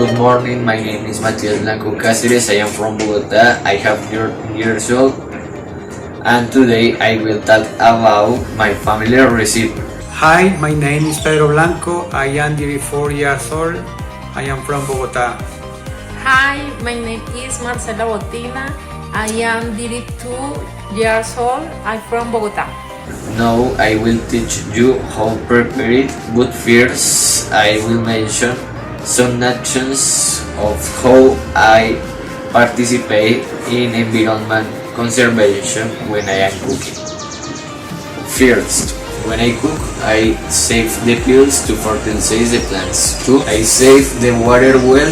Good morning, my name is MATHIAS BLANCO. I am from Bogota. I have 13 years old, and today I will talk about my family recipe. Hi, my name is Blanco. I am 34 years old. I am from Bogota. Hi, my name is Marcela Botina. I am 32 years old. I'm from Bogota. Now I will teach you how to prepare it, but first I will mention some actions of how I participate in environment conservation when I am cooking. First, when I cook, I save the pills to fertilize the plants. 2. I save the water well.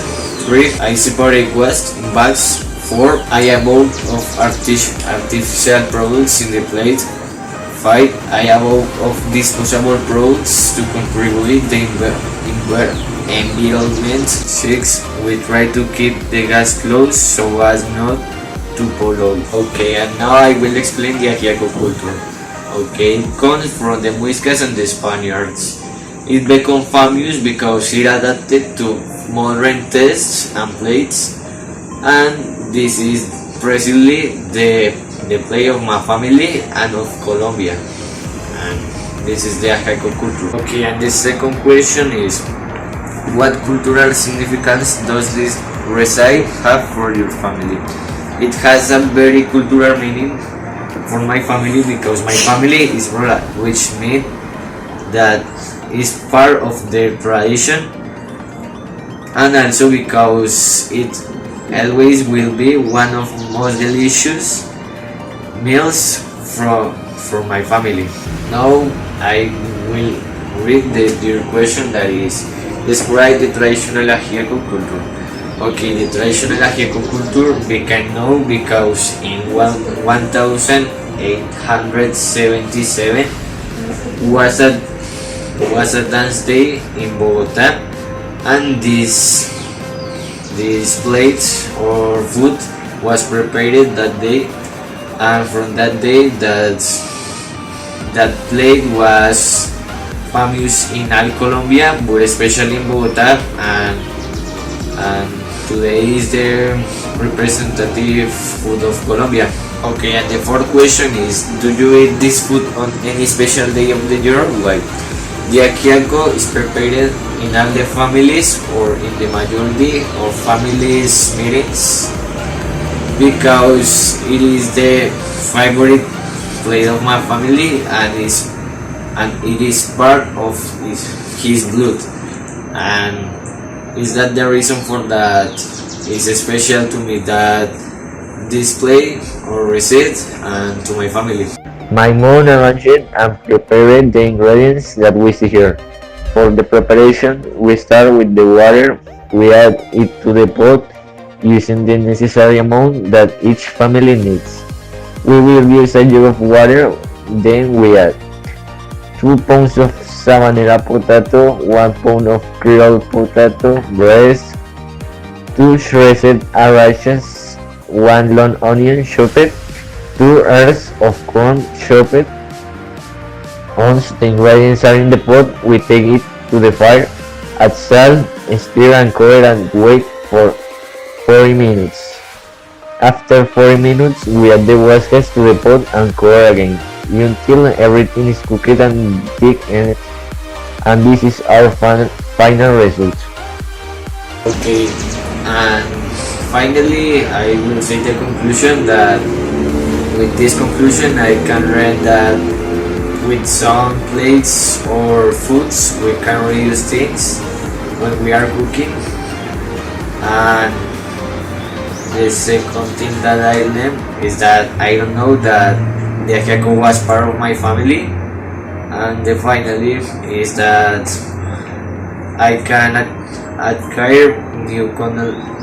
3. I separate waste in bags. 4. I avoid of artificial products in the plate. 5. I avoid of disposable products to contribute the environment. 6. We try to keep the gas close so as not to pollute. Okay, and now I will explain the ajiaco culture. Okay, it comes from the Muiscas and the Spaniards. It became famous because it adapted to modern tastes and plates, and this is presently the play of my family and of Colombia, and this is the ajiaco culture. Okay, and the second question is, what cultural significance does this recipe have for your family? It has a very cultural meaning for my family because my family is rural, which means that is part of their tradition, and also because it always will be one of the most delicious meals from my family. Now I will read your question, that is, describe the traditional ajiaco culture. Okay, the traditional ajiaco culture became known because in 1877 was a dance day in Bogota, and this plate or food was prepared that day, and from that day that plate was famous in all Colombia, but especially in Bogota, and today is the representative food of Colombia. Okay, and the fourth question is, do you eat this food on any special day of the year? Why? The ajiaco is prepared in all the families or in the majority of families meetings because it is the favorite plate of my family, and it is part of his blood, and is that the reason for that is special to me, that display or receipt, and to my family. My mom arranged and prepared the ingredients that we see here. For the preparation, we start with the water. We add it to the pot using the necessary amount that each family needs. We will use a jug of water, then we add 2 pounds of sabanera potato, 1 pound of Creole potato breast, 2 shredded arachas, 1 long onion chopped, 2 ears of corn chopped. Once the ingredients are in the pot, we take it to the fire, add salt, stir and cover and wait for 40 minutes. After 40 minutes, we add the whiskers to the pot and cover again until everything is cooked and thick, and this is our final result. Okay, and finally I will say the conclusion, that with this conclusion I can read that with some plates or foods we can reuse things when we are cooking. And the second thing that I learned is that I don't know that the ajiaco was part of my family, and the finally is that I can acquire new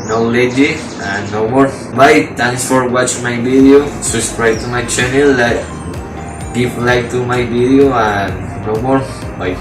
knowledge and no more. Bye, thanks for watching my video, subscribe to my channel, give like to my video, and no more. Bye.